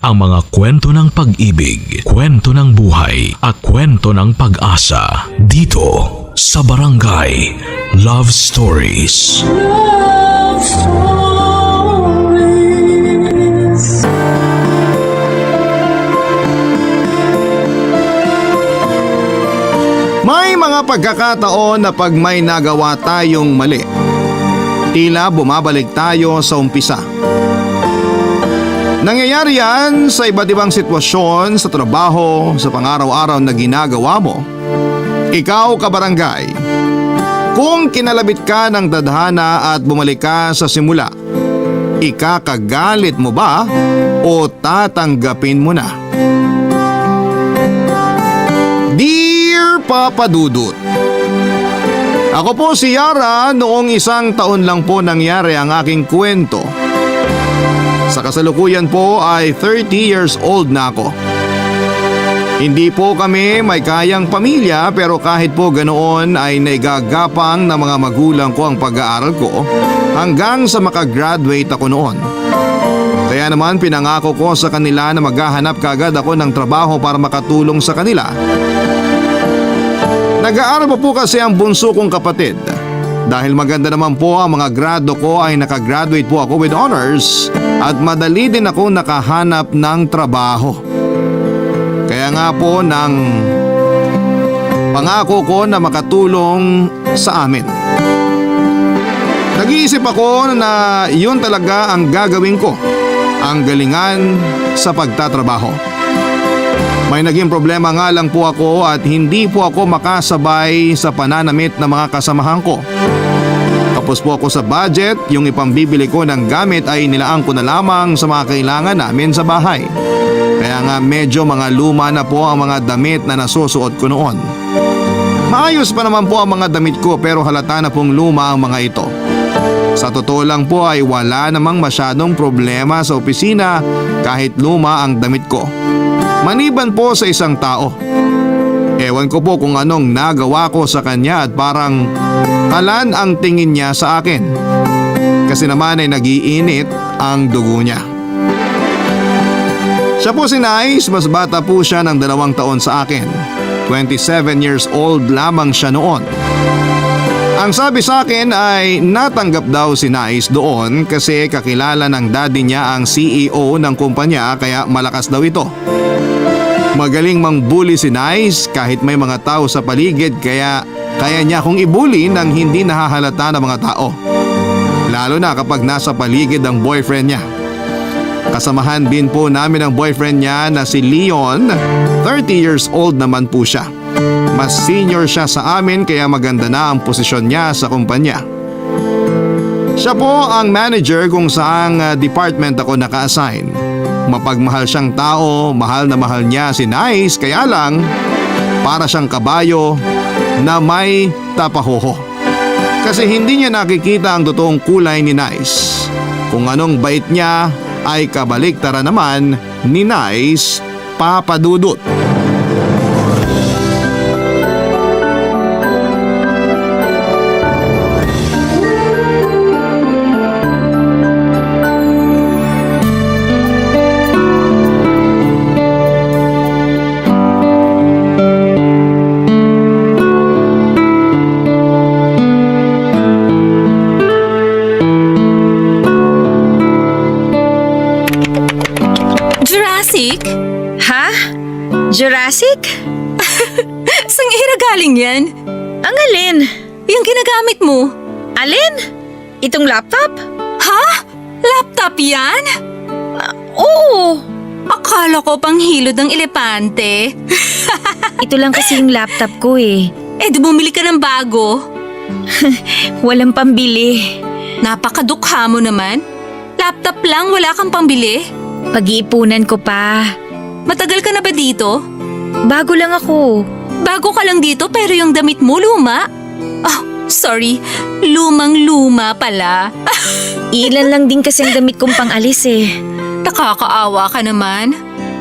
ang mga kwento ng pag-ibig, kwento ng buhay at kwento ng pag-asa dito sa Barangay Love Stories. Love Stories. May mga pagkakataon na pag may nagawa tayong mali, tila bumabalik tayo sa umpisa. Nangyayari yan sa iba't ibang sitwasyon, sa trabaho, sa pang-araw-araw na ginagawa mo. Ikaw, kabarangay, kung kinalabit ka ng tadhana at bumalik ka sa simula, ikakagalit mo ba o tatanggapin mo na? Dear Papa Dudut, ako po si Yara, noong 1 taon lang po nangyari ang aking kwento. Sa kasalukuyan po ay 30 years old na ako. Hindi po kami may kayang pamilya, pero kahit po ganoon ay naigagapang ng mga magulang ko ang pag-aaral ko hanggang sa makagraduate ako noon. Kaya naman pinangako ko sa kanila na maghahanap kaagad ako ng trabaho para makatulong sa kanila. Nag-aaral pa po kasi ang bunso kong kapatid. Dahil maganda naman po ang mga grado ko ay nakagraduate po ako with honors at madali din ako nakahanap ng trabaho. Kaya nga po nang pangako ko na makatulong sa amin. Nag-iisip ako na yun talaga ang gagawin ko, ang galingan sa pagtatrabaho. May naging problema nga lang po ako at hindi po ako makasabay sa pananamit ng mga kasamahan ko. Tapos po ako sa budget, yung ipambibili ko ng gamit ay nilaan ko na lamang sa mga kailangan namin sa bahay. Kaya nga medyo mga luma na po ang mga damit na nasusuot ko noon. Maayos pa naman po ang mga damit ko, pero halata na pong luma ang mga ito. Sa totoo lang po ay wala namang masyadong problema sa opisina kahit luma ang damit ko. Maliban po sa isang tao. Ewan ko po kung anong nagawa ko sa kanya at parang kalan ang tingin niya sa akin. Kasi naman ay nagiinit ang dugo niya. Siya po si Nice, mas bata po siya ng 2 taon sa akin. 27 years old lamang siya noon. Ang sabi sa akin ay natanggap daw si Nice doon kasi kakilala ng daddy niya ang CEO ng kumpanya, kaya malakas daw ito. Magaling mangbully si Nice kahit may mga tao sa paligid, kaya niya akong ibully nang hindi nahahalata ng mga tao. Lalo na kapag nasa paligid ang boyfriend niya. Kasamahan din po namin ang boyfriend niya na si Leon, 30 years old naman po siya. Mas senior siya sa amin kaya maganda na ang posisyon niya sa kumpanya. Siya po ang manager kung saang department ako naka-assign. Mapagmahal siyang tao, mahal na mahal niya si Nice, kaya lang para siyang kabayo na may tapahoho. Kasi hindi niya nakikita ang totoong kulay ni Nice. Kung anong bait niya ay kabaliktaran naman ni Nice, Papa Dudut. Jurassic? Ha? Jurassic? Saan ira galing yan? Ang alin? Yung ginagamit mo? Alin? Itong laptop? Ha? Laptop yan? Oo! Akala ko pang hilod ng elepante. Ito lang kasi yung laptop ko eh. Eh di bumili ka ng bago. Walang pambili. Napakadukha mo naman. Laptop lang, wala kang pambili. Pag-iipunan ko pa. Matagal ka na ba dito? Bago lang ako. Bago ka lang dito pero yung damit mo luma. Oh, sorry. Lumang-luma pala. Ilan lang din kasi ang damit kong pang-alis eh. Nakakaawa ka naman.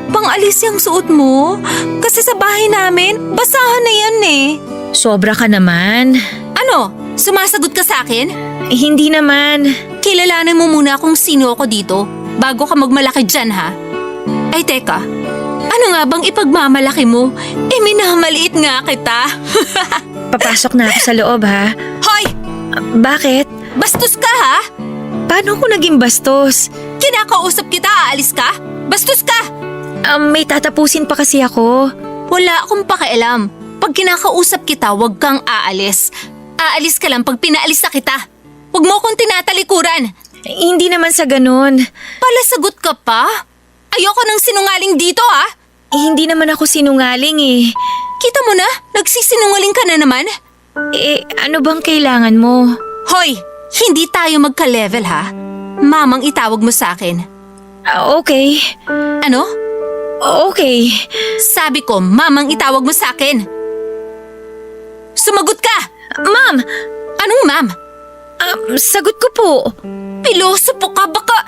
Pang-alis yung suot mo. Kasi sa bahay namin, basahan na yan eh. Sobra ka naman. Ano? Sumasagot ka sa akin? Hindi naman. Kilalanin mo muna kung sino ako dito bago ka magmalaki dyan ha. Ay teka, ano nga bang ipagmamalaki mo? Minamaliit nga kita. Papasok na ako sa loob ha. Hoy! Bakit? Bastos ka ha? Paano ko naging bastos? Kinakausap kita, aalis ka? Bastos ka! May tatapusin pa kasi ako. Wala akong pakialam. Pag kinakausap kita, huwag kang aalis. Aalis ka lang pag pinaalis na kita. Huwag mo akong tinatalikuran. Hindi naman sa ganun. Palasagot ka pa? Ayoko ng sinungaling dito ha? Hindi naman ako sinungaling eh. Kita mo na, nagsisinungaling ka na naman. Ano bang kailangan mo? Hoy, hindi tayo magka-level ha? Mamang itawag mo sa akin. Okay. Ano? Okay. Sabi ko, mamang itawag mo sa akin. Sumagot ka! Ma'am! Anong ma'am? Sagot ko po. Piloso po ka, baka...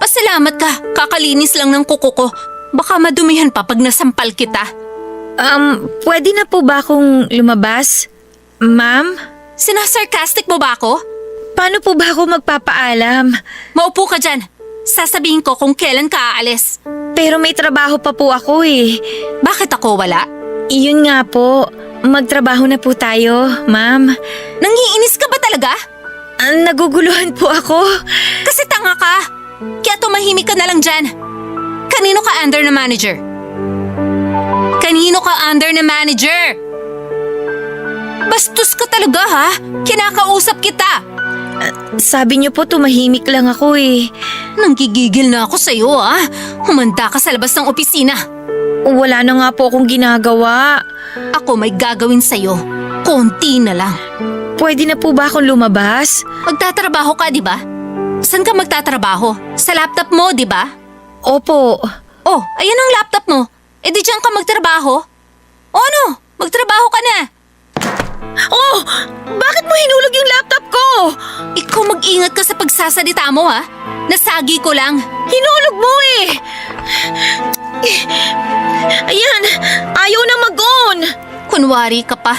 Pasalamat ka, kakalinis lang ng kuko ko. Baka madumihan pa pag nasampal kita. Pwede na po ba akong lumabas? Ma'am? Sinasarcastic mo ba ako? Paano po ba ako magpapaalam? Maupo ka dyan. Sasabihin ko kung kailan ka aalis. Pero may trabaho pa po ako eh. Bakit ako wala? Iyon nga po. Magtrabaho na po tayo, ma'am. Nangiinis ka ba talaga? Naguguluhan po ako. Kasi tanga ka. Kaya tumahimik ka na lang dyan. Kanino ka under na manager? Kanino ka under na manager? Bastos ka talaga ha? Kinakausap kita. Sabi niyo po tumahimik lang ako eh. Nanggigigil na ako sa'yo ha? Humanda ka sa labas ng opisina. Wala na nga po akong ginagawa. Ako may gagawin sa'yo. Konti na lang. Pwede na po ba akong lumabas? Magtatrabaho ka, di ba? Saan ka magtatrabaho? Sa laptop mo, di ba? Opo. Oh, ayan ang laptop mo. Di diyan ka magtrabaho? O ano? Magtrabaho ka na. Oh! Bakit mo hinulog yung laptop ko? Ikaw mag-ingat ka sa pagsasalita mo ha. Nasagi ko lang. Hinulog mo eh! Ayan! Ayaw na mag-on! Kunwari ka pa.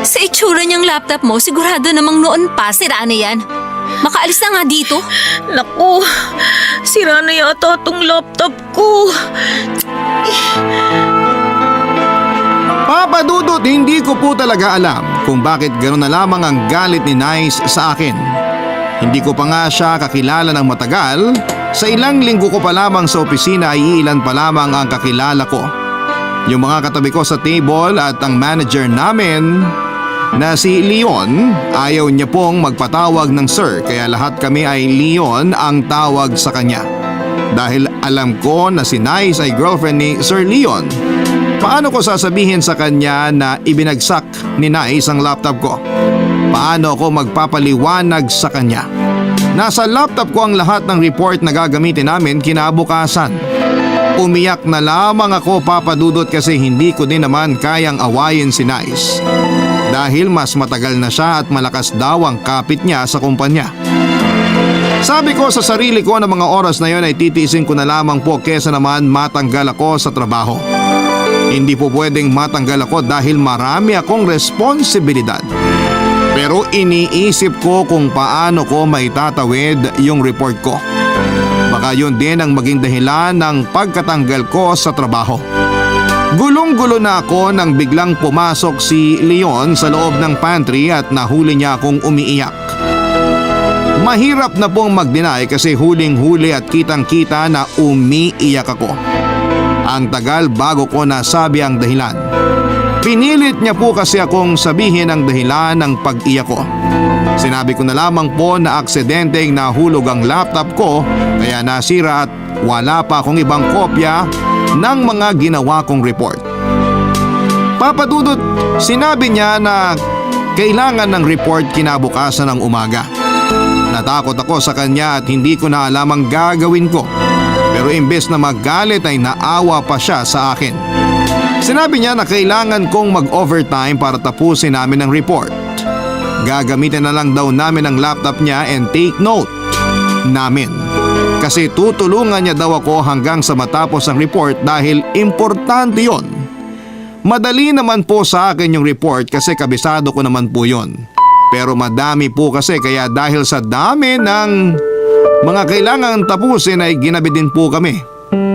Sa itsura niyang laptop mo, sigurado namang noon pa sira na yan. Makaalis na nga dito. Naku, sira na yata tong laptop ko. Papa Dudut, hindi ko po talaga alam kung bakit gano'n na lamang ang galit ni Nice sa akin. Hindi ko pa nga siya kakilala ng matagal. Sa ilang linggo ko pa lamang sa opisina ay ilan pa lamang ang kakilala ko. Yung mga katabi ko sa table at ang manager namin na si Leon, ayaw niya pong magpatawag ng sir kaya lahat kami ay Leon ang tawag sa kanya. Dahil alam ko na si Nice ay girlfriend ni Sir Leon, paano ko sasabihin sa kanya na ibinagsak ni Nice ang laptop ko? Paano ako magpapaliwanag sa kanya? Nasa laptop ko ang lahat ng report na gagamitin namin kinabukasan. Umiyak na lamang ako, Papa Dudut, kasi hindi ko din naman kayang awayin si Nice. Dahil mas matagal na siya at malakas daw ang kapit niya sa kumpanya. Sabi ko sa sarili ko na mga oras na yon ay titiisin ko na lamang po kesa naman matanggal ako sa trabaho. Hindi po pwedeng matanggal ako dahil marami akong responsibilidad. Pero iniisip ko kung paano ko maitatawid yung report ko. Baka yun din ang maging dahilan ng pagkatanggal ko sa trabaho. Gulong-gulo na ako nang biglang pumasok si Leon sa loob ng pantry at nahuli niya akong umiiyak. Mahirap na pong mag-deny kasi huling-huli at kitang-kita na umiiyak ako. Ang tagal bago ko nasabi ang dahilan. Pinilit niya po kasi akong sabihin ang dahilan ng pag-iyak ko. Sinabi ko na lamang po na aksidenteng nahulog ang laptop ko kaya nasira at wala pa akong ibang kopya ng mga ginawa kong report. Papa Dudut, sinabi niya na kailangan ng report kinabukasan ng umaga. Natakot ako sa kanya at hindi ko na alam ang gagawin ko. Pero imbes na magalit ay naawa pa siya sa akin. Sinabi niya na kailangan kong mag-overtime para tapusin namin ang report. Gagamitin na lang daw namin ang laptop niya and take note namin. Kasi tutulungan niya daw ako hanggang sa matapos ang report dahil importante yon. Madali naman po sa akin yung report kasi kabisado ko naman po yon. Pero madami po kasi kaya dahil sa dami ng mga kailangan tapusin ay ginabi din po kami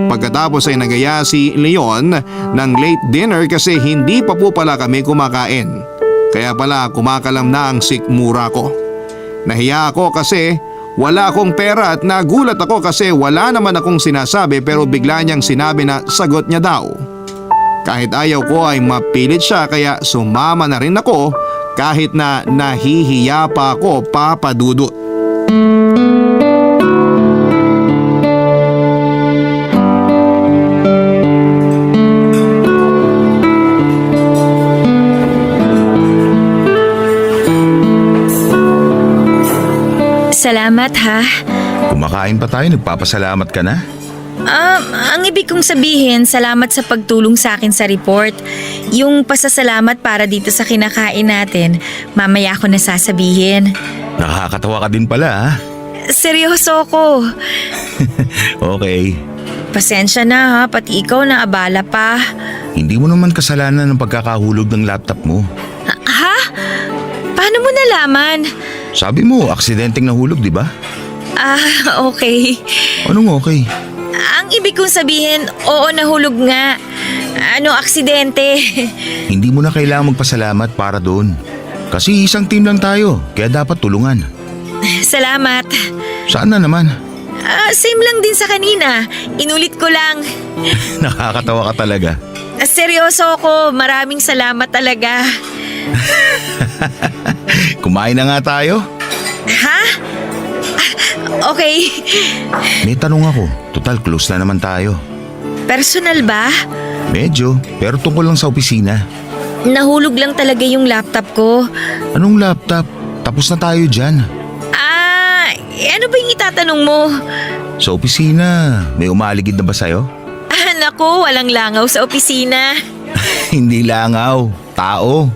Pagkatapos ay nagaya si Leon ng late dinner kasi hindi pa po pala kami kumakain. Kaya pala kumakalam na ang sikmura ko. Nahiya ako kasi wala akong pera at nagulat ako kasi wala naman akong sinasabi pero bigla niyang sinabi na sagot niya daw. Kahit ayaw ko ay mapilit siya kaya sumama na rin ako kahit na nahihiya pa ako, Papa Dudut. Salamat ha. Kumakain pa tayo, nagpapasalamat ka na? Ang ibig kong sabihin, salamat sa pagtulong sa akin sa report. Yung pasasalamat para dito sa kinakain natin, mamaya ko na sasabihin. Nakakatawa ka din pala ha? Seryoso ko. Okay. Pasensya na ha, pati ikaw na abala pa. Hindi mo naman kasalanan ng pagkakahulog ng laptop mo. Ha? Paano mo nalaman? Sabi mo, aksidenteng nahulog, di ba? Okay. Anong okay? Ang ibig kong sabihin, oo nahulog nga. Aksidente. Hindi mo na kailangang magpasalamat para doon. Kasi isang team lang tayo, kaya dapat tulungan. Salamat. Saan na naman? Same lang din sa kanina. Inulit ko lang. Nakakatawa ka talaga. Seryoso ako, maraming salamat talaga. Kumain na nga tayo. Ha? Okay. May tanong ako, total close na naman tayo. Personal ba? Medyo, pero tungkol lang sa opisina. Nahulog lang talaga yung laptop ko. Anong laptop? Tapos na tayo dyan. Ano ba yung itatanong mo? Sa opisina, may umaaligid na ba sa'yo? Naku, walang langaw sa opisina. Hindi langaw, tao.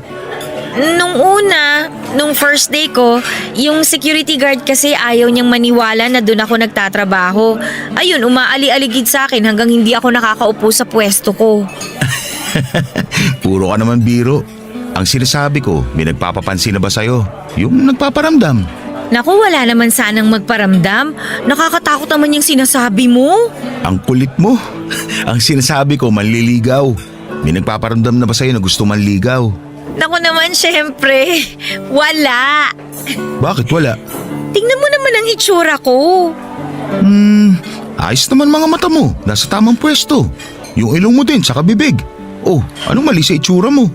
Nung first day ko, yung security guard kasi ayaw niyang maniwala na doon ako nagtatrabaho. Ayun, umaali-aligid sa akin hanggang hindi ako nakakaupo sa pwesto ko. Puro ka naman biro. Ang sinasabi ko, may nagpapapansin na ba sa'yo? Yung nagpaparamdam. Naku, wala naman sanang magparamdam. Nakakatakot naman yung sinasabi mo. Ang kulit mo. Ang sinasabi ko, manliligaw. May nagpaparamdam na ba sa'yo na gusto manligaw? Naku naman, syempre. Wala. Bakit wala? Tingnan mo naman ang itsura ko. Ayos naman mga mata mo. Nasa tamang pwesto. Yung ilong mo din, saka bibig. Oh, anong mali sa itsura mo?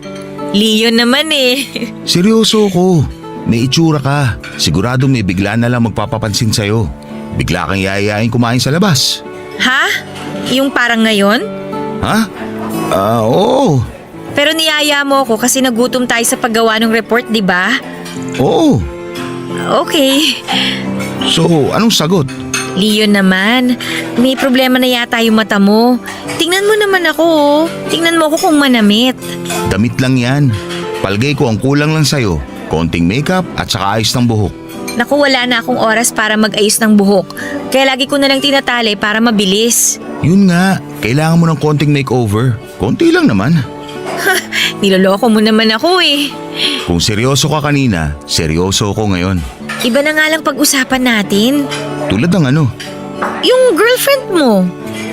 Leon naman eh. Seryoso ko. May itsura ka. Sigurado may bigla na lang magpapapansin sa'yo. Bigla kang yayayain kumain sa labas. Ha? Yung parang ngayon? Ha? Oo. Pero niyaya mo ako kasi nagutom tayo sa paggawa ng report, di ba? Oo. Okay. So, anong sagot? Leon naman, may problema na yata yung mata mo. Tingnan mo naman ako, oh. Tingnan mo ako kung manamit. Damit lang yan. Palgay ko ang kulang lang sa'yo. Konting makeup at saka ayos ng buhok. Naku, wala na akong oras para mag-ayos ng buhok. Kaya lagi ko na lang tinatali para mabilis. Yun nga, kailangan mo ng konting makeover. Konti lang naman. Niloloko mo naman ako eh. Kung seryoso ka kanina, seryoso ako ngayon. Iba na nga lang pag-usapan natin. Tulad ng ano? Yung girlfriend mo.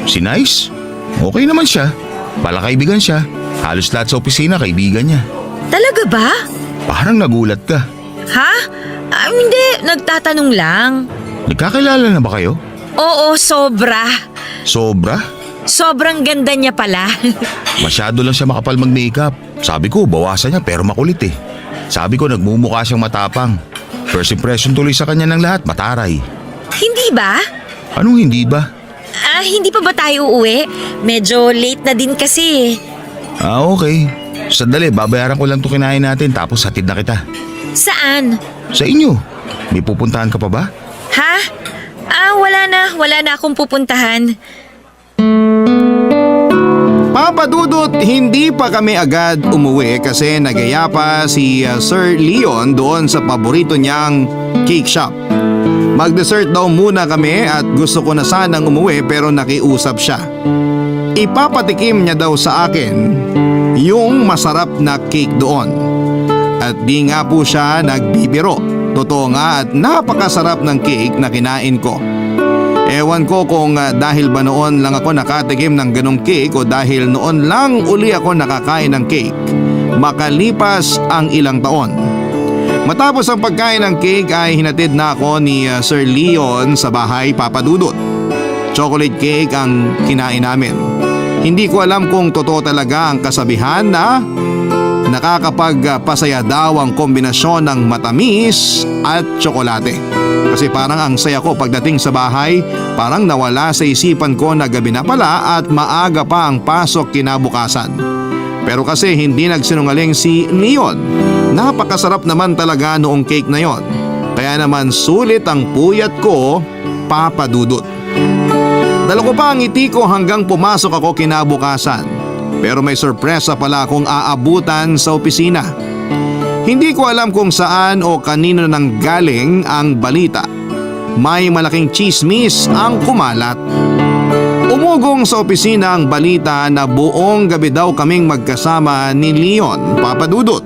Si Nice? Okay naman siya. Palakaibigan siya. Halos lahat sa opisina kaibigan niya. Talaga ba? Parang nagulat ka. Ha? Hindi, nagtatanong lang. Nagkakilala na ba kayo? Oo, sobra. Sobra? Sobrang ganda niya pala. Masyado lang siya makapal mag-makeup. Sabi ko, bawasan niya pero makulit eh. Sabi ko, nagmumukha siyang matapang. First impression tuloy sa kanya ng lahat, mataray. Hindi ba? Anong hindi ba? Hindi pa ba tayo uuwi? Medyo late na din kasi. Okay. Sandali, babayaran ko lang ito kinain natin tapos hatid na kita. Saan? Sa inyo. May pupuntahan ka pa ba? Ha? Wala na akong pupuntahan. Papa Dudut, hindi pa kami agad umuwi kasi nagaya pa si Sir Leon doon sa paborito niyang cake shop. Mag-dessert daw muna kami at gusto ko na sanang umuwi pero nakiusap siya. Ipapatikim niya daw sa akin yung masarap na cake doon. At di nga po siya nagbibiro. Totoo nga at napakasarap ng cake na kinain ko. Ewan ko kung dahil ba noon lang ako nakatikim ng ganong cake o dahil noon lang uli ako nakakain ng cake. Makalipas ang ilang taon. Matapos ang pagkain ng cake ay hinatid na ako ni Sir Leon sa bahay, Papa Dudut. Chocolate cake ang kinain namin. Hindi ko alam kung totoo talaga ang kasabihan na nakakapagpasaya daw ang kombinasyon ng matamis at tsokolate. Kasi parang ang saya ko pagdating sa bahay, parang nawala sa isipan ko na gabi na pala at maaga pa ang pasok kinabukasan. Pero kasi hindi nagsinungaling si Leon. Napakasarap naman talaga noong cake na yon. Kaya naman sulit ang puyat ko, Papa Dudut. Dala ko pa ang ngiti ko hanggang pumasok ako kinabukasan. Pero may sorpresa pala akong aabutan sa opisina. Hindi ko alam kung saan o kanino nang galing ang balita. May malaking chismis ang kumalat. Umugong sa opisina ang balita na buong gabi daw kaming magkasama ni Leon, Papa Dudut.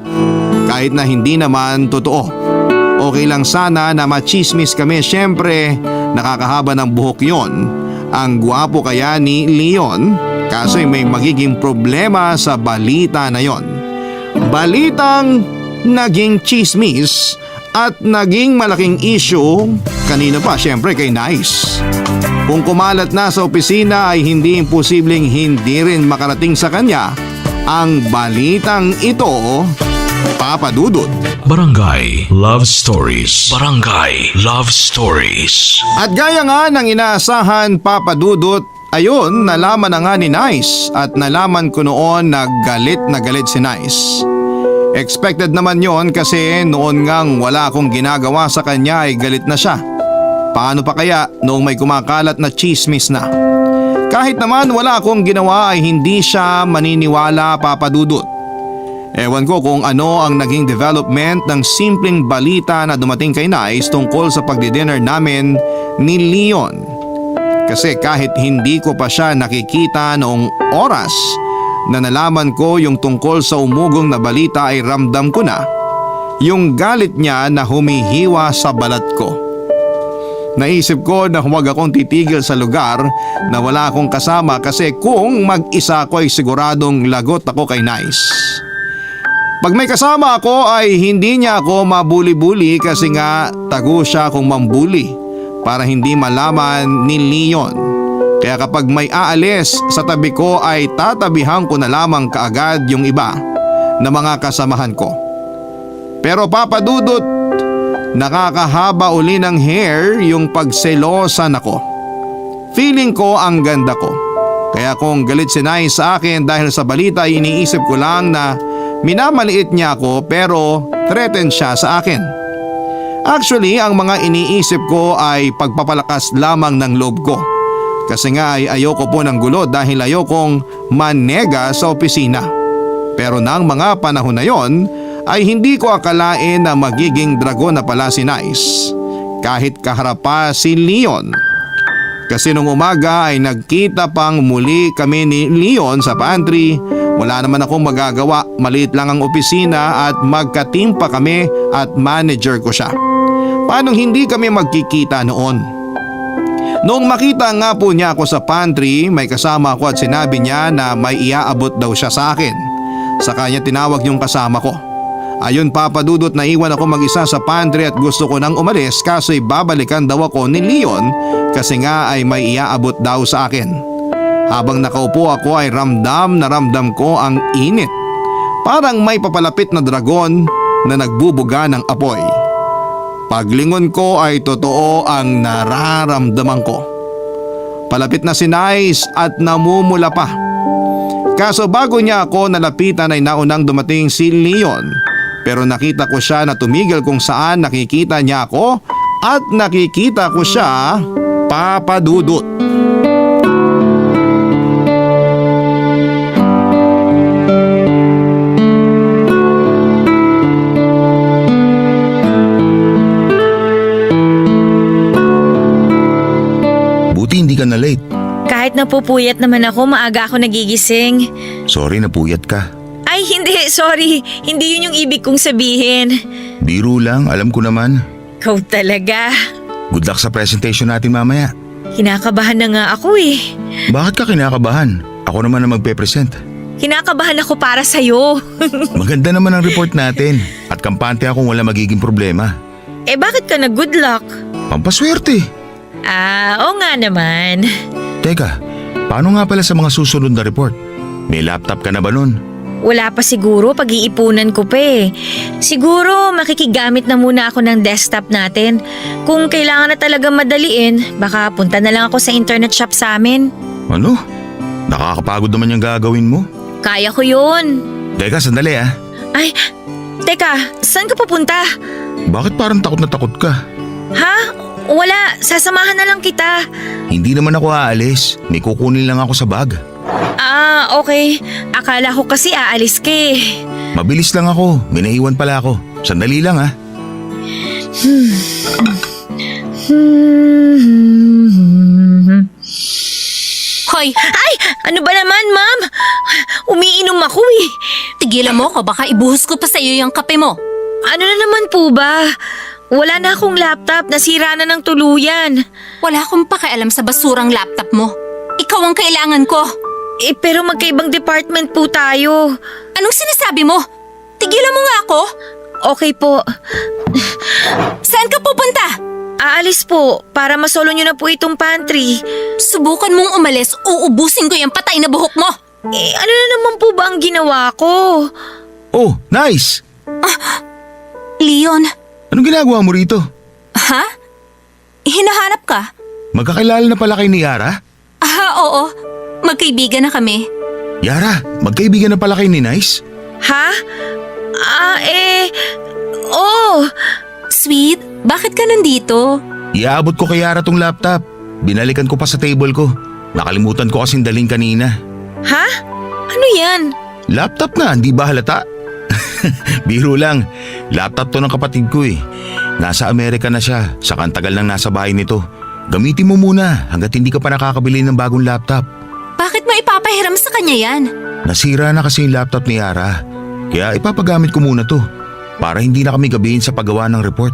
Kahit na hindi naman totoo. Okay lang sana na machismis kami, syempre nakakahaba ng buhok yon. Ang gwapo kaya ni Leon, kaso may magiging problema sa balita na yon. Balitang naging chismis at naging malaking issue kanina pa, syempre kay Nice. Kung kumalat na sa opisina ay hindi imposibleng hindi rin makarating sa kanya ang balitang ito, Papa Dudut. Barangay Love Stories. Barangay Love Stories. At gaya nga ng inaasahan, Papa Dudut, ayun, nalaman na nga ni Nice at nalaman ko noon na galit si Nice. Expected naman yon kasi noon ngang wala akong ginagawa sa kanya ay galit na siya. Paano pa kaya noong may kumakalat na chismis na? Kahit naman wala akong ginawa ay hindi siya maniniwala, Papa Dudut. Ewan ko kung ano ang naging development ng simpleng balita na dumating kay Nice tungkol sa pagdi-dinner namin ni Leon. Kasi kahit hindi ko pa siya nakikita noong oras na nalaman ko yung tungkol sa umugong na balita ay ramdam ko na yung galit niya na humihiwa sa balat ko. Naisip ko na huwag akong titigil sa lugar na wala akong kasama kasi kung mag-isa ko ay siguradong lagot ako kay Nice. Pag may kasama ako ay hindi niya ako mabuli-buli kasi nga tago siya kung mambuli para hindi malaman ni Leon. Kaya kapag may aalis sa tabi ko ay tatabihan ko na lamang kaagad yung iba na mga kasamahan ko. Pero Papa Dudut, nakakahaba uli ng hair yung pagselosan ako. Feeling ko ang ganda ko. Kaya kung galit si Nice sa akin dahil sa balita ay iniisip ko lang na minamaliit niya ako pero threaten siya sa akin. Actually, ang mga iniisip ko ay pagpapalakas lamang ng loob ko. Kasi nga ay ayoko po ng gulo dahil ayokong manega sa opisina. Pero nang mga panahon na yon ay hindi ko akalain na magiging dragon na pala si Nice. Kahit kaharap pa si Leon. Kasi nung umaga ay nagkita pang muli kami ni Leon sa pantry. Wala naman akong magagawa, maliit lang ang opisina at magka-team pa kami at manager ko siya. Paano hindi kami magkikita noon? Noong makita nga po niya ako sa pantry, may kasama ako at sinabi niya na may iaabot daw siya sa akin. Sa kanya tinawag yung kasama ko. Ayun, Papa Dudut, naiwan ako mag-isa sa pantry at gusto ko nang umalis kaso'y babalikan daw ako ni Leon kasi nga ay may iaabot daw sa akin. Habang nakaupo ako ay ramdam ko ang init. Parang may papalapit na dragon na nagbubuga ng apoy. Paglingon ko ay totoo ang nararamdaman ko. Palapit na si Nice at namumula pa. Kaso bago niya ako nalapitan ay naunang dumating si Leon. Pero nakita ko siya na tumigil kung saan nakikita niya ako at nakikita ko siya, Papa Dudut. Hindi ka na late. Kahit napupuyat naman ako, maaga ako nagigising. Sorry, napuyat ka. Ay, hindi, sorry. Hindi yun yung ibig kong sabihin. Biro lang, alam ko naman. Ikaw talaga. Good luck sa presentation natin mamaya. Kinakabahan na nga ako eh. Bakit ka kinakabahan? Ako naman ang magpe-present. Kinakabahan ako para sa'yo. Maganda naman ang report natin at kampante akong wala magiging problema. Bakit ka na good luck? Pampaswerte. Oo nga naman. Teka, paano nga pala sa mga susunod na report? May laptop ka na ba nun? Wala pa siguro, pag-iipunan ko pa eh. Siguro makikigamit na muna ako ng desktop natin. Kung kailangan na talaga madaliin, baka punta na lang ako sa internet shop sa amin. Ano? Nakakapagod naman yung gagawin mo. Kaya ko yun. Teka, sandali ah. Ay, teka, saan ka pupunta? Bakit parang takot na takot ka? Ha? Wala, sasamahan na lang kita. Hindi naman ako aalis. May kukunin lang ako sa bag. Okay. Akala ko kasi aalis ka eh. Mabilis lang ako. May naiwan pala ako. Sandali lang ah. Hoy, Ay! Ano ba naman, ma'am? Umiinom ako eh. tigilan mo ko, baka ibuhos ko pa sa'yo yung kape mo. Ano na naman po ba? Wala na akong laptop, nasira na ng tuluyan. Wala akong pakialam sa basurang laptop mo. Ikaw ang kailangan ko. Pero magkaibang department po tayo. Anong sinasabi mo? Tigilan mo nga ako. Okay po. Saan ka pupunta? Aalis po para masolo nyo na po itong pantry. Subukan mong umalis, uubusin ko yung patay na buhok mo. Ano na naman po ba ang ginawa ko? Oh, nice! Leon, Anong ginagawa mo rito? ha? Hinahanap ka? Magkakilala na pala kay ni Yara? Oo. Magkaibigan na kami. Yara, magkaibigan na pala kay ni Nice? Ha? Oh! Sweet, bakit ka nandito? Iaabot ko kay Yara tong laptop. Binalikan ko pa sa table ko. Nakalimutan ko kasing daling kanina. Ha? Ano yan? Laptop nga, hindi ba halata? Biro lang. Laptop to ng kapatid ko eh. Nasa Amerika na siya, saka ang tagal nang nasa bahay nito. Gamitin mo muna hanggat hindi ka pa nakakabili ng bagong laptop. Bakit mo ipapahiram sa kanya yan? Nasira na kasi yung laptop ni Yara. Kaya ipapagamit ko muna to. Para hindi na kami gabihin sa paggawa ng report.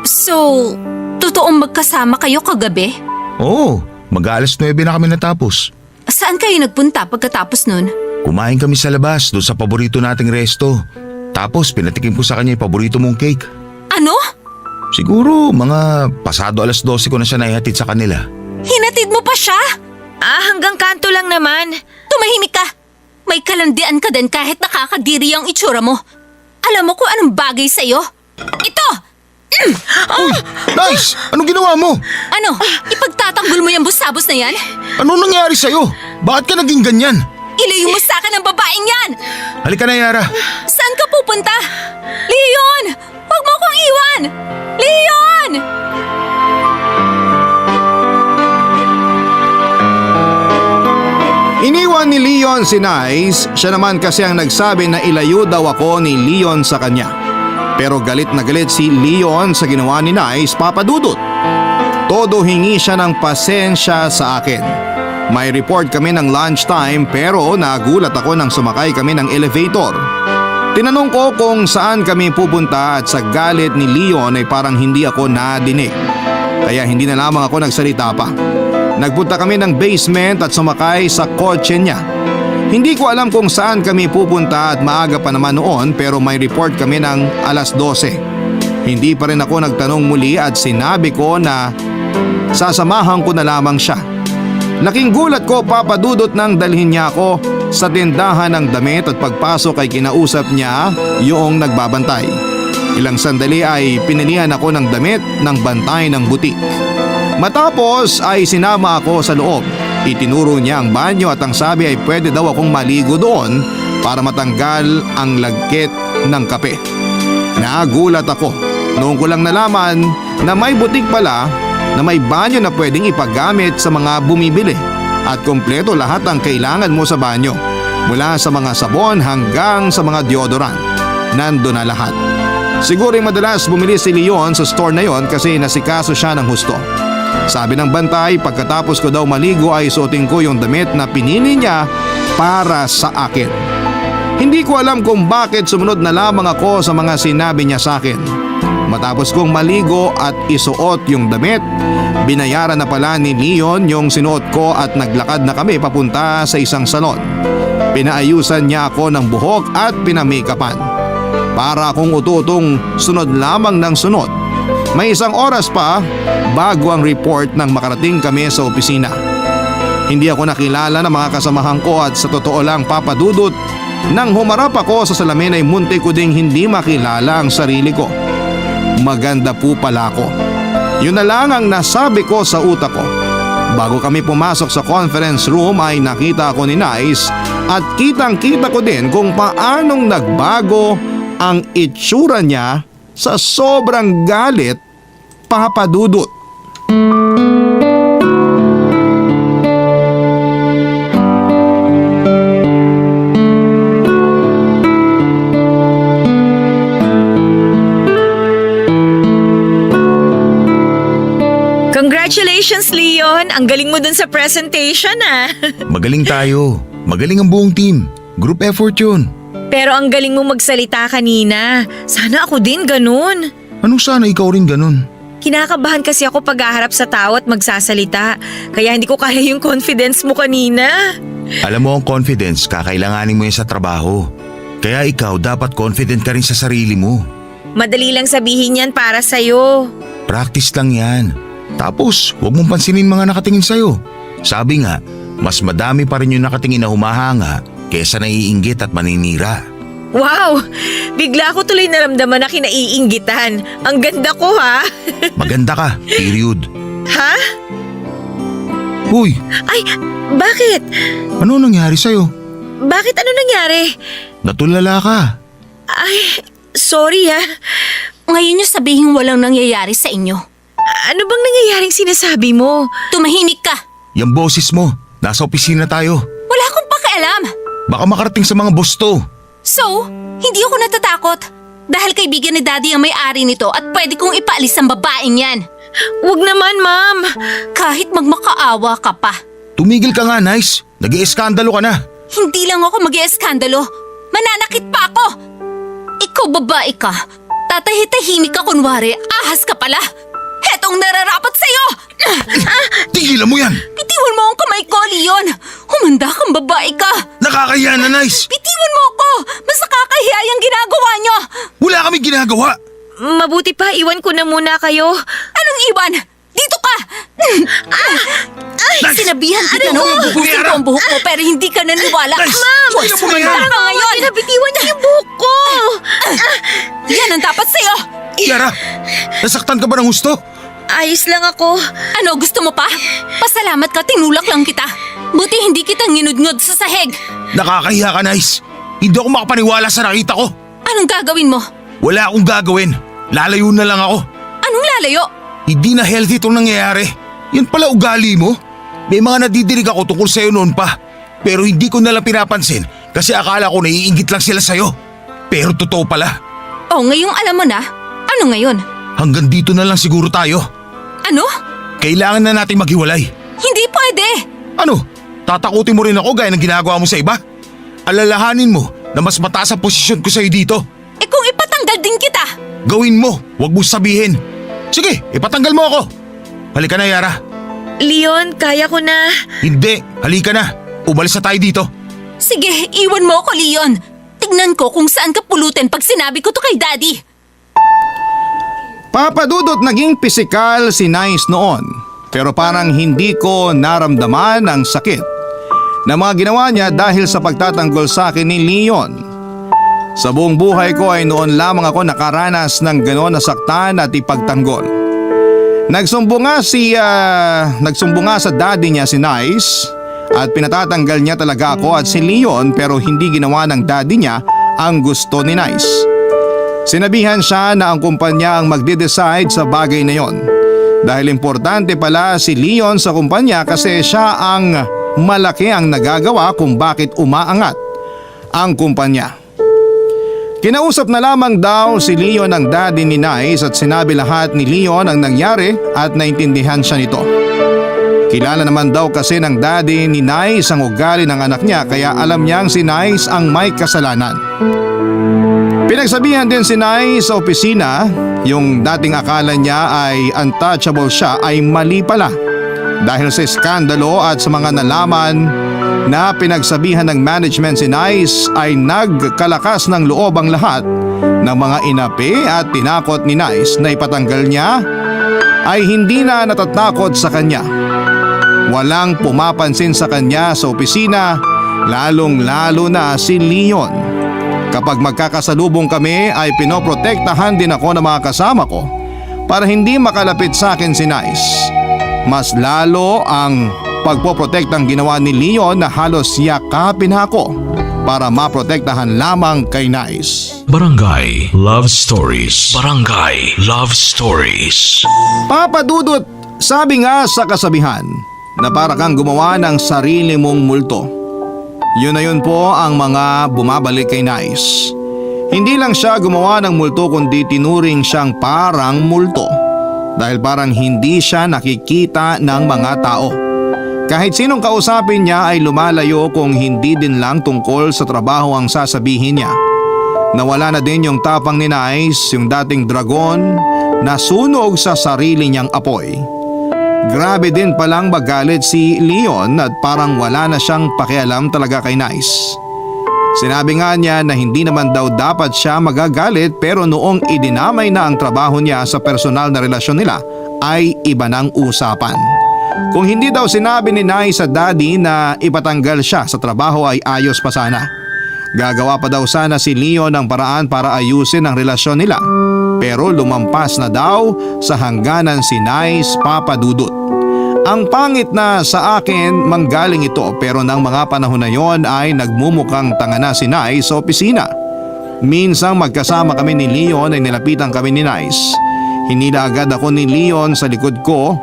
So, totoong magkasama kayo kagabi? Oo, mag-aalas 9 na kami natapos. Saan kayo nagpunta pagkatapos nun? Kumain kami sa labas doon sa paborito nating resto. Tapos pinatikim ko sa kanya yung paborito mong cake. Ano? Siguro mga pasado alas 12 ko na siya naihatid sa kanila. Hinatid mo pa siya? Hanggang kanto lang naman. Tumahimik ka. May kalandian ka din kahit nakakadiri ang itsura mo. Alam mo kung anong bagay sa'yo? Ito! Nice! Anong ginawa mo? Ano? Ipagtatanggol mo yung busabos na yan? Ano nangyari sa'yo? Bakit ka naging ganyan? Ilayo mo sa akin ang babaeng yan! Halika na, Yara. Saan ka pupunta? Leon! Huwag mo akong iwan! Leon! Iniwan ni Leon si Nice, siya naman kasi ang nagsabi na ilayo daw ako ni Leon sa kanya. Pero galit na galit si Leon sa ginawa ni Nice, Papa Dudut. Todo hingi siya ng pasensya sa akin. May report kami ng lunchtime pero nagulat ako nang sumakay kami ng elevator. Tinanong ko kung saan kami pupunta at sa galit ni Leon ay parang hindi ako nadinig. Kaya hindi na lamang ako nagsalita pa. Nagpunta kami ng basement at sumakay sa kotse niya. Hindi ko alam kung saan kami pupunta at maaga pa naman noon pero may report kami ng alas 12. Hindi pa rin ako nagtanong muli at sinabi ko na sasamahan ko na lamang siya. Laking gulat ko, Papa Dudut, nang dalhin niya ako sa tindahan ng damit at pagpasok ay kinausap niya yung nagbabantay. Ilang sandali ay pinilihan ako ng damit ng bantay ng butik. Matapos ay sinama ako sa loob. Itinuro niya ang banyo at ang sabi ay pwede daw akong maligo doon para matanggal ang lagkit ng kape. Nagulat ako. Noon ko lang nalaman na may butik pala na may banyo na pwedeng ipagamit sa mga bumibili at kompleto lahat ang kailangan mo sa banyo. Mula sa mga sabon hanggang sa mga deodorant. Nandun na lahat. Siguro madalas bumili si Leon sa store na yon kasi nasikaso siya ng husto. Sabi ng bantay, pagkatapos ko daw maligo ay suotin ko yung damit na pinili niya para sa akin. Hindi ko alam kung bakit sumunod na lamang ako sa mga sinabi niya sa akin. Matapos kong maligo at isuot yung damit, binayaran na pala ni Leon yung sinuot ko at naglakad na kami papunta sa isang salon. Pinaayusan niya ako ng buhok at pinamakapan. Para akong ututong sunod lamang ng sunod. May isang oras pa bago ang report nang makarating kami sa opisina. Hindi ako nakilala ng mga kasamahan ko at sa totoo lang, Papa Dudut, nang humarap ako sa salamin ay munti ko ding hindi makilala ang sarili ko. Maganda po pala ako. Yun na lang ang nasabi ko sa utak ko. Bago kami pumasok sa conference room ay nakita ako ni Nice at kitang-kita ko din kung paanong nagbago ang itsura niya sa sobrang galit, Papa Dudut. Congratulations, Leon! Ang galing mo dun sa presentation, ah! Magaling tayo. Magaling ang buong team. Group effort yun. Pero ang galing mo magsalita kanina. Sana ako din ganun. Anong sana ikaw rin ganun? Kinakabahan kasi ako pag haharap sa tao at magsasalita. Kaya hindi ko kaya yung confidence mo kanina. Alam mo, ang confidence, kakailanganin mo yan sa trabaho. Kaya ikaw dapat confident ka rin sa sarili mo. Madali lang sabihin yan para sa'yo. Practice lang yan. Tapos, huwag mong pansinin mga nakatingin sa'yo. Sabi nga, mas madami pa rin yung nakatingin na humahanga kesa naiinggit at maninira. Wow! Bigla ko tuloy naramdaman na kinaiinggitan. Ang ganda ko, ha? Maganda ka, period. Ha? Uy, Ay, bakit? ano nangyari sa'yo? Bakit ano nangyari? Natulala ka. Ay, sorry, ha? Ngayon niyo sabihin walang nangyayari sa inyo. Ano bang nangyayaring sinasabi mo? Tumahimik ka. Yung boses mo, nasa opisina tayo. Wala akong pakialam. Baka makarating sa mga boss to. So, hindi ako natatakot. Dahil kaibigan ni Daddy ang may-ari nito at pwede kong ipaalis ang babaeng yan. Wag naman, ma'am. Kahit magmakaawa ka pa. Tumigil ka nga, Nice. Nag-ieskandalo ka na. Hindi lang ako mag-ieskandalo. Mananakit pa ako. Ikaw babae ka. Tatahitahimik ka kunwari. Ahas ka pala. Hetong nararapat sa'yo. Tigilan mo yan! Bitiwan mo ang kamay ko, Leon. Humanda kang babae ka. Nakakahiya na, Nice. Bitiwan mo ako. Mas nakakahiya yung ginagawa niyo. Wala kami ginagawa. Mabuti pa, iwan ko na muna kayo. Anong iwan? Dito ka! Nice! Sinabihan kita na ububusin ko ang buhok mo pero hindi ka naniwala. Nice! Ma'am! Tigilan mo na yan! Sumanda ka ngayon! Pinabitiwan niya yung buhok ko. Yan ang dapat sa'yo! Yara, nasaktan ka ba ng husto? Ayos lang ako. Ano, gusto mo pa? Pasalamat ka, tinulak lang kita. Buti hindi kita nginudngod sa sahig. Nakakahiya ka, Nice. Hindi ako makapaniwala sa nakita ko. Anong gagawin mo? Wala akong gagawin. Lalayo na lang ako. Anong lalayo? Hindi na healthy itong nangyayari. Yan pala ugali mo. May mga nadidinig ako tungkol sa'yo noon pa. Pero hindi ko nalang pinapansin kasi akala ko naiinggit lang sila sa'yo. Pero totoo pala. Oh, ngayong alam mo na. Ano ngayon? Hanggang dito na lang siguro tayo. Ano? Kailangan na nating maghiwalay. Hindi pwede. Ano? Tatakutin mo rin ako gaya ng ginagawa mo sa iba? Alalahanin mo na mas mataas ang posisyon ko sa'yo dito. Eh kung ipatanggal din kita. Gawin mo, wag mo sabihin. Sige, ipatanggal mo ako. Halika na, Yara. Leon, kaya ko na. Hindi, halika na. Umalis na tayo dito. Sige, iwan mo ako, Leon. Tignan ko kung saan ka pulutin pag sinabi ko to kay Daddy. Papa Dudut, naging pisikal si Nice noon. Pero parang hindi ko naramdaman ang sakit na mga ginawa niya dahil sa pagtatanggol sa akin ni Leon. Sa buong buhay ko ay noon lamang ako nakaranas ng gano'n na saktan at ipagtanggol. Nagsumbong nga sa daddy niya si Nice at pinatatanggal niya talaga ako at si Leon pero hindi ginawa ng daddy niya ang gusto ni Nice. Sinabihan siya na ang kumpanya ang magde-decide sa bagay na yon. Dahil importante pala si Leon sa kumpanya kasi siya ang malaki ang nagagawa kung bakit umaangat ang kumpanya. Kinausap na lamang daw si Leon ang daddy ni Nice at sinabi lahat ni Leon ang nangyari at naintindihan siya nito. Kilala naman daw kasi ng daddy ni Nice ang ugali ng anak niya kaya alam niyang si Nice ang may kasalanan. Pinagsabihan din si Nay sa opisina, yung dating akala niya ay untouchable siya ay mali pala. Dahil sa iskandalo at sa mga nalaman na pinagsabihan ng management si Nice ay nagkalakas ng loob ang lahat ng mga inapi at tinakot ni Nice na ipatanggal niya ay hindi na natatakot sa kanya. Walang pumapansin sa kanya sa opisina, lalong-lalo na si Leon. Kapag magkakasalubong kami ay pinoprotektahan din ako ng mga kasama ko para hindi makalapit sa akin si Nice. Mas lalo ang pagpoprotektang ginawa ni Leon na halos yakapin ako para maprotektahan lamang kay Nice. Barangay Love Stories. Barangay Love Stories. Papa Dudut, sabi nga sa kasabihan na para kang gumawa ng sarili mong multo. Yun na yun po ang mga bumabalik kay Nice. Hindi lang siya gumawa ng multo kundi tinuring siyang parang multo. Dahil parang hindi siya nakikita ng mga tao. Kahit sinong kausapin niya ay lumalayo kung hindi din lang tungkol sa trabaho ang sasabihin niya. Nawala na din yung tapang ni Nice, yung dating dragon na sunog sa sarili niyang apoy. Grabe din palang magalit si Leon at parang wala na siyang pakialam talaga kay Nice. Sinabi nga niya na hindi naman daw dapat siya magagalit pero noong idinamay na ang trabaho niya sa personal na relasyon nila ay iba ng usapan. Kung hindi daw sinabi ni Nice sa daddy na ipatanggal siya sa trabaho ay ayos pa sana. Gagawa pa daw sana si Leon ng paraan para ayusin ang relasyon nila. Pero lumampas na daw sa hangganan si Nice, Papa Dudut. Ang pangit na sa akin manggaling ito pero ng mga panahon na yon ay nagmumukhang tanga na si Nice sa opisina. Minsang magkasama kami ni Leon ay nilapitan kami ni Nice. Hinila agad ako ni Leon sa likod ko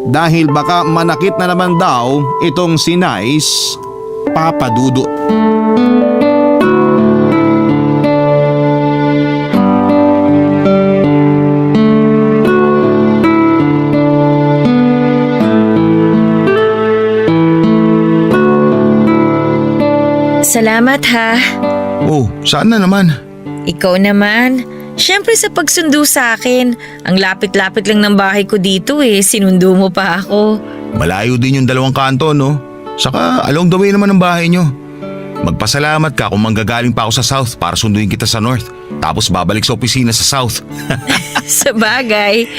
dahil baka manakit na naman daw itong si Nice, Papa Dudut. Salamat ha. Oh, saan na naman? Ikaw naman. Siyempre sa pagsundo sa akin. Ang lapit-lapit lang ng bahay ko dito sinundo mo pa ako. Malayo din yung 2 kanto, no? Saka along the way naman ang bahay nyo. Magpasalamat ka kung manggagaling pa ako sa South para sunduin kita sa North. Tapos babalik sa opisina sa South. Sa bagay.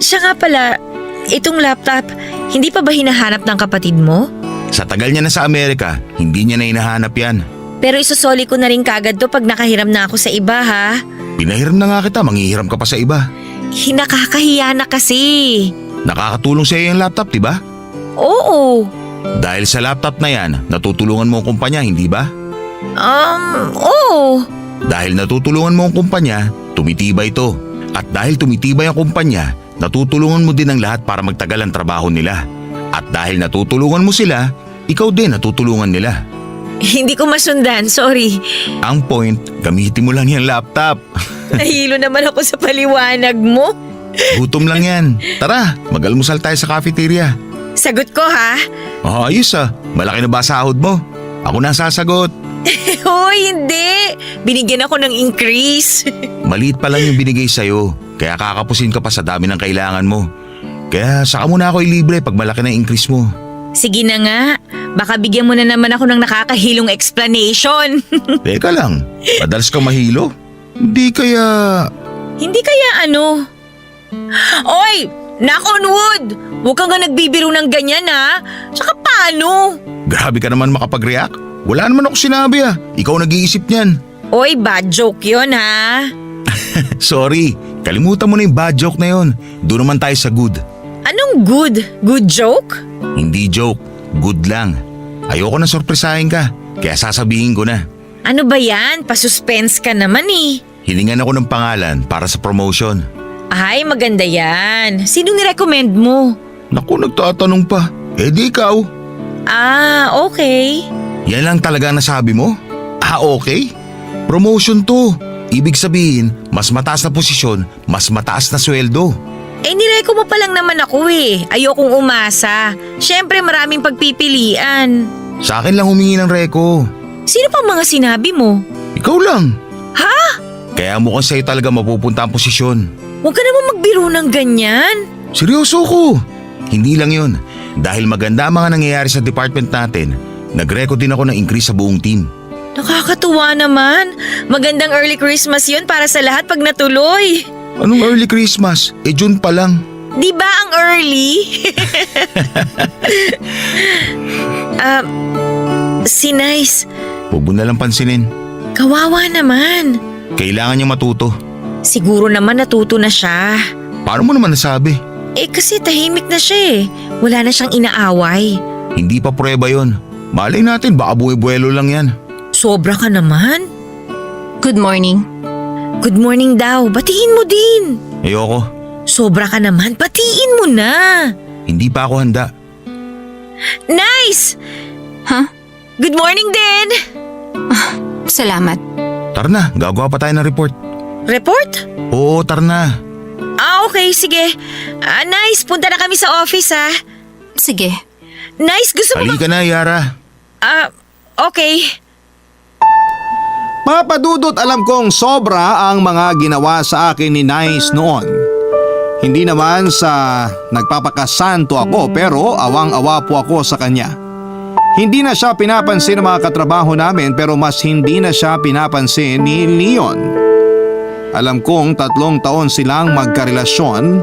Siya nga pala, itong laptop, hindi pa ba hinahanap ng kapatid mo? Sa tagal niya na sa Amerika, hindi niya na hinahanap yan. Pero isusoli ko na rin kagad to pag nakahiram na ako sa iba ha. Pinahiram na nga kita, manghihiram ka pa sa iba. Nakakahiya na kasi. Nakakatulong sa iyo yung laptop, di ba? Oo. Dahil sa laptop na yan, natutulungan mo ang kumpanya, hindi ba? Oo. Dahil natutulungan mo ang kumpanya, tumitibay ito. At dahil tumitibay ang kumpanya, natutulungan mo din ang lahat para magtagal ang trabaho nila. At dahil natutulungan mo sila, ikaw din natutulungan nila. Hindi ko masundan, sorry. Ang point, gamitin mo lang yung laptop. Nahilo naman ako sa paliwanag mo. Gutom lang yan. Tara, mag-almusal tayo sa cafeteria. Sagot ko ha? Ayos malaki na ba sahod mo? Ako na sasagot. Hoy, hindi. Binigyan ako ng increase. Maliit pa lang yung binigay sa'yo, kaya kakapusin ka pa sa dami ng kailangan mo. Kaya saka mo na ako ilibre pag malaki na increase mo. Sige na nga, baka bigyan mo na naman ako ng nakakahilong explanation. Teka lang, madalas kang mahilo? Hindi kaya… Hindi kaya ano? Oy! Knock on wood! Huwag ka nga nagbibiro ng ganyan ha. Tsaka paano? Grabe ka naman makapag-react. Wala naman ako sinabi Ikaw nag-iisip niyan. Oy, bad joke yun ha. Sorry, kalimutan mo na yung bad joke na yun. Doon naman tayo sa good. Anong good? Good joke? Hindi joke, good lang. Ayoko na sorpresahin ka, kaya sasabihin ko na. Ano ba yan? Pasuspense ka naman Hiningan ako ng pangalan para sa promotion. Ay, maganda yan. Sinong nirecommend mo? Naku, nagtatanong pa. Di ikaw. Okay. Yan lang talaga nasabi mo? Okay? Promotion to. Ibig sabihin, mas mataas na posisyon, mas mataas na sweldo. Nireko mo pa lang naman ako Ayokong umasa. Siyempre maraming pagpipilian. Sa akin lang humingi ng reko. Sino pang mga sinabi mo? Ikaw lang. Ha? Kaya mukhang sa'yo talaga mapupunta ang posisyon. Huwag ka naman magbiro ng ganyan. Seryoso ko. Hindi lang yun. Dahil maganda ang mga nangyayari sa department natin, nag-record din ako ng increase sa buong team. Nakakatuwa naman. Magandang early Christmas yun para sa lahat pag natuloy. Anong early Christmas? June pa lang. Di ba ang early? Si Nice, Huwag mo nalang pansinin. kawawa naman. Kailangan niyang matuto. Siguro naman natuto na siya. Paano mo naman nasabi? Kasi tahimik na siya eh. Wala na siyang inaaway. Hindi pa prueba yon. Malay natin, baka buhay-buwelo lang yan. Sobra ka naman. Good morning. Good morning daw. Batiin mo din. Ayoko. Sobra ka naman. Batiin mo na. Hindi pa ako handa. Nice! Ha? Good morning din. Salamat. Tara na, gagawa pa tayo ng report. Report? Oo, tara na. Okay, sige. Nice, punta na kami sa office ha. Sige. Nice, gusto mo Halika na, Yara. Okay. Papadudot, alam kong sobra ang mga ginawa sa akin ni Nice noon. Hindi naman sa nagpapakasanto ako pero awang-awa po ako sa kanya. Hindi na siya pinapansin ng mga katrabaho namin pero mas hindi na siya pinapansin ni Leon. Alam kong 3 taon silang magkarelasyon.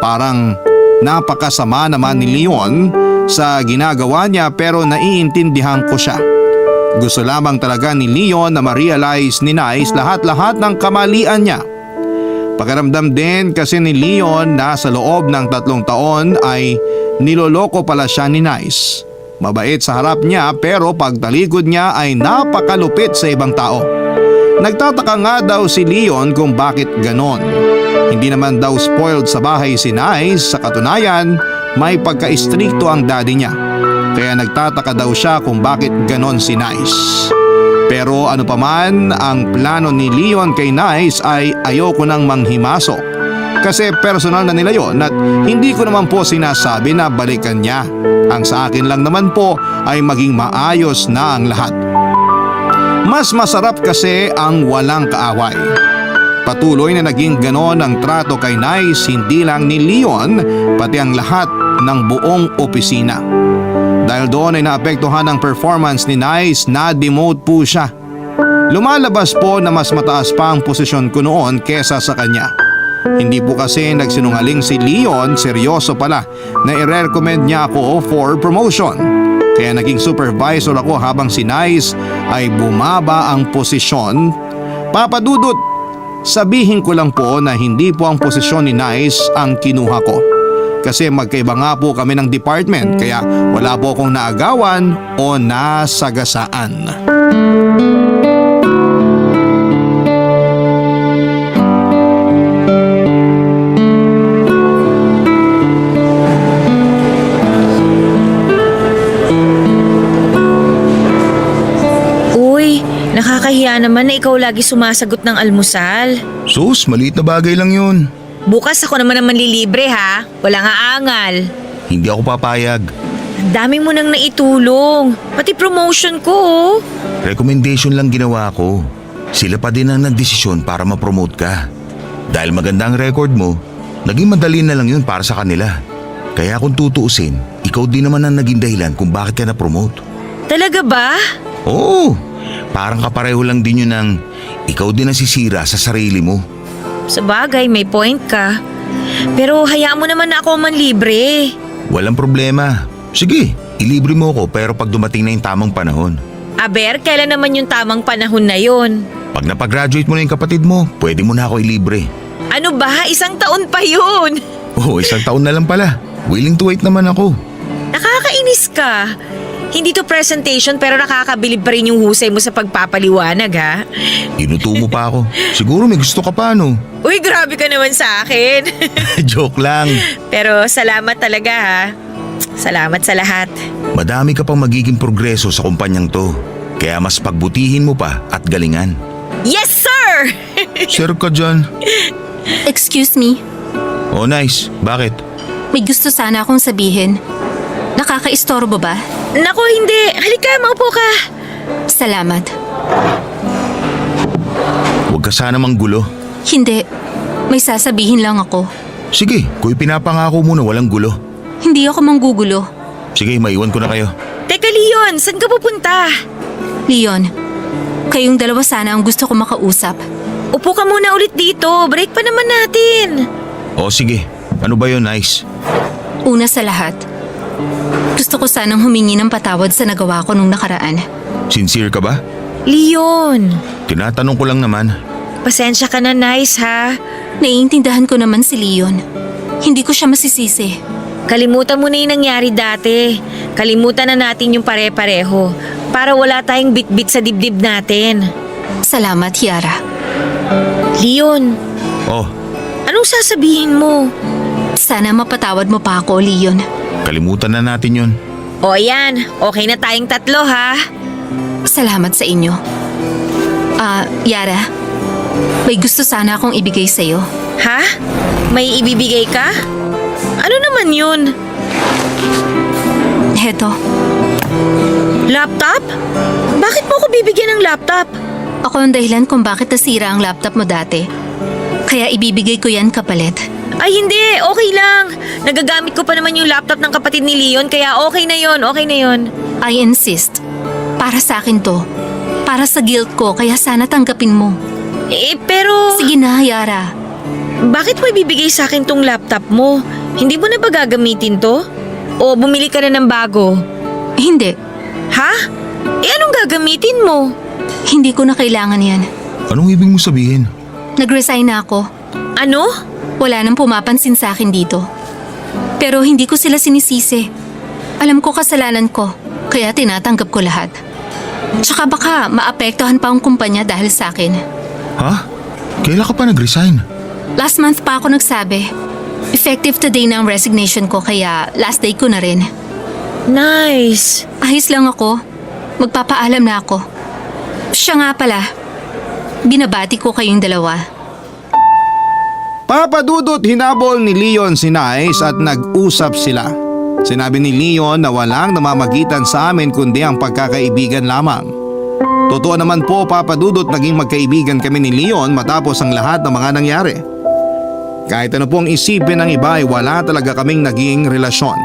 Parang napakasama naman ni Leon sa ginagawa niya pero naiintindihan ko siya. Gusto lamang talaga ni Leon na ma-realize ni Nice lahat-lahat ng kamalian niya. Pakiramdam din kasi ni Leon na sa loob ng 3 taon ay niloloko pala siya ni Nice. Mabait sa harap niya pero pagtalikod niya ay napakalupit sa ibang tao. Nagtataka nga daw si Leon kung bakit ganon. Hindi naman daw spoiled sa bahay si Nice, sa katunayan may pagka-istrikto ang daddy niya. Kaya nagtataka daw siya kung bakit ganon si Nice. Pero ano pa man ang plano ni Leon kay Nice ay ayoko nang manghimasok. Kasi personal na nila yon at hindi ko naman po sinasabi na balikan niya. Ang sa akin lang naman po ay maging maayos na ang lahat. Mas masarap kasi ang walang kaaway. Patuloy na naging ganon ang trato kay Nice, hindi lang ni Leon pati ang lahat ng buong opisina. Dahil doon ay naapektuhan ang performance ni Nice, na-demote po siya. Lumalabas po na mas mataas pa ang posisyon ko noon kesa sa kanya. Hindi po kasi nagsinungaling si Leon, seryoso pala na i-recommend niya ako for promotion. Kaya naging supervisor ako habang si Nice ay bumaba ang posisyon. Papadudot, sabihin ko lang po na hindi po ang posisyon ni Nice ang kinuha ko. Kasi magkaiba nga po kami ng department kaya wala po akong naagawan o nasagasaan. Nakakahiya naman na ikaw lagi sumasagot ng almusal. Sus, maliit na bagay lang yun. Bukas ako naman ang manlilibre ha. Walang aangal. Hindi ako papayag. Ang dami mo nang naitulong. Pati promotion ko oh. Recommendation lang ginawa ko. Sila pa din ang nagdesisyon para ma-promote ka. Dahil maganda ang record mo, naging madali na lang yun para sa kanila. Kaya kung tutuusin, ikaw din naman ang naging dahilan kung bakit ka na-promote. Talaga ba? Oo, parang kapareho lang din yun ng ikaw din ang sisira sa sarili mo. Sa bagay, may point ka. Pero hayaan mo naman na ako manlibre. Walang problema. Sige, ilibre mo ako pero pag dumating na yung tamang panahon. Aber, kailan naman yung tamang panahon na yon? Pag napag-graduate mo na yung kapatid mo, pwede mo na ako ilibre. Ano ba? 1 taon pa yun. Oo, 1 taon na lang pala. Willing to wait naman ako. Nakakainis ka. Hindi to presentation pero nakakabilib pa rin yung husay mo sa pagpapaliwanag ha. Inuto mo pa ako. Siguro may gusto ka pa, no? Uy, grabe ka naman sa akin. Joke lang. Pero salamat talaga ha. Salamat sa lahat. Madami ka pang magiging progreso sa kumpanyang to. Kaya mas pagbutihin mo pa at galingan. Yes, sir! Sir ka dyan. Excuse me. Oh, nice. Bakit? May gusto sana akong sabihin. Nakakaistorbo ba? Nako, hindi. Halika, maupo ka. Salamat. Huwag Huwag ka sana manggulo. Hindi. May sasabihin lang ako. Sige, kung pinapangako mo na walang gulo. Hindi ako manggugulo. Sige, maiwan ko na kayo. Teka Leon, saan ka pupunta? Leon, kayong dalawa sana ang gusto ko makausap. Upo ka muna ulit dito, break pa naman natin. O sige, ano ba yun, Nice? Una sa lahat, gusto ko sanang humingi ng patawad sa nagawa ko nung nakaraan. Sincere ka ba? Leon, Tinatanong ko lang naman. pasensya ka na Nice ha. Naiintindihan ko naman si Leon. Hindi ko siya masisisi. Kalimutan mo na yung nangyari dati. Kalimutan na natin yung pare-pareho para wala tayong bit-bit sa dibdib natin. Salamat, Yara. Leon, Oh, anong sasabihin mo? Sana mapatawad mo pa ako, Leon. kalimutan na natin yun. O yan, okay na tayong tatlo ha. Salamat sa inyo. Yara, may gusto sana akong ibigay sa'yo. Ha? May ibibigay ka? Ano naman yun? Heto, Laptop? Bakit mo ako bibigyan ng laptop? ako ang dahilan kung bakit nasira ang laptop mo dati. Kaya ibibigay ko yan kapalit. Ay hindi, okay lang. Nagagamit ko pa naman yung laptop ng kapatid ni Leon kaya okay na yon, okay na yon. I insist. Para sa akin to. Para sa guilt ko, kaya sana tanggapin mo. Pero Sige na, Yara. bakit mo ibibigay sa akin tong laptop mo? Hindi mo na ba gagamitin to? O bumili ka na ng bago? Hindi. Ha? Anong gagamitin mo? Hindi ko na kailangan yan. Anong ibig mo sabihin? Nag-resign na ako. Ano? Wala nang pumapansin sa akin dito. Pero hindi ko sila sinisisi. Alam ko kasalanan ko, kaya tinatanggap ko lahat. Tsaka baka maapektuhan pa ang kumpanya dahil sa akin. Ha? Kailan ka pa nag-resign? Last month pa ako nagsabi. Effective today na ang resignation ko, kaya last day ko na rin. Nice. Ayos lang ako. Magpapaalam na ako. Siya nga pala. Binabati ko kayong dalawa. Papadudot hinabol ni Leon si Nice at nag-usap sila. Sinabi ni Leon na walang namamagitan sa amin kundi ang pagkakaibigan lamang. Totoo naman po, Papadudot, naging magkaibigan kami ni Leon matapos ang lahat ng mga nangyari. Kahit ano pong isipin ng iba ay wala talaga kaming naging relasyon.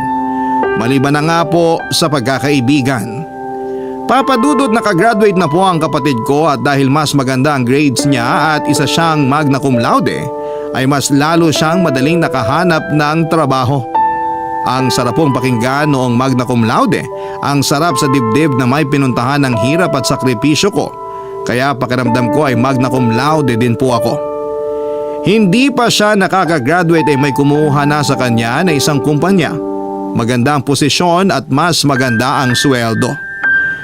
Maliban na nga po sa pagkakaibigan. Papadudot, nakagraduate na po ang kapatid ko at dahil mas maganda ang grades niya at isa siyang magna cum laude, ay mas lalo siyang madaling nakahanap ng trabaho. Ang sarap pong pakinggan noong magna cum laude, ang sarap sa dibdib na may pinuntahan ng hirap at sakripisyo ko. Kaya pakiramdam ko ay magna cum laude din po ako. Hindi pa siya nakakagraduate ay may kumuha na sa kanya na isang kumpanya. Maganda ang posisyon at mas maganda ang sweldo.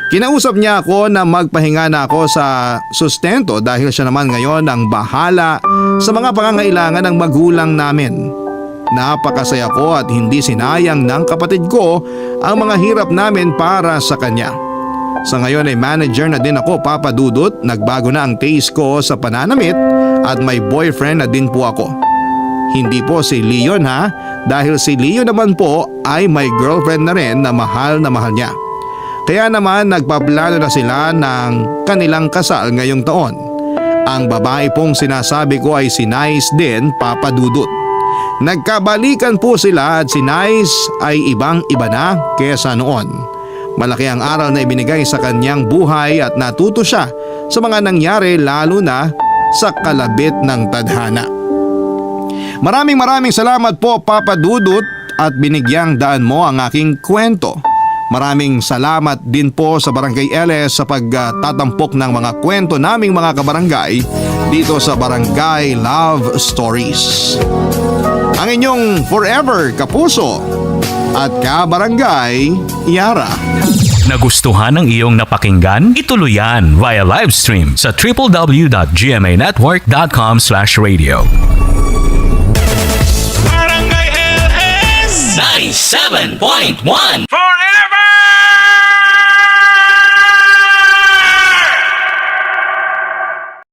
Kinausap niya ako na magpahinga na ako sa sustento dahil siya naman ngayon ang bahala sa mga pangangailangan ng magulang namin. Napakasaya ko at hindi sinayang ng kapatid ko ang mga hirap namin para sa kanya. Sa ngayon ay manager na din ako, Papadudot. Nagbago na ang taste ko sa pananamit at may boyfriend na din po ako. Hindi po si Leon ha, dahil si Leon naman po ay may girlfriend na rin na mahal niya. Kaya naman nagpaplano na sila ng kanilang kasal ngayong taon. Ang babae pong sinasabi ko ay si Nice din, Papadudot. Nagkabalikan po sila at si Nice ay ibang-iba na kesa noon. Malaki ang aral na ibinigay sa kanyang buhay at natuto siya sa mga nangyari lalo na sa kalabit ng tadhana. Maraming salamat po, Papadudot, at binigyang daan mo ang aking kwento. Maraming salamat din po sa Barangay LS sa pagtatampok ng mga kwento naming mga kabarangay dito sa Barangay Love Stories. Ang inyong forever kapuso at kabarangay, Yara. Nagustuhan ng iyong napakinggan? Ituloy yan via live stream sa www.gmanetwork.com/radio. Barangay LS 97.1 Forever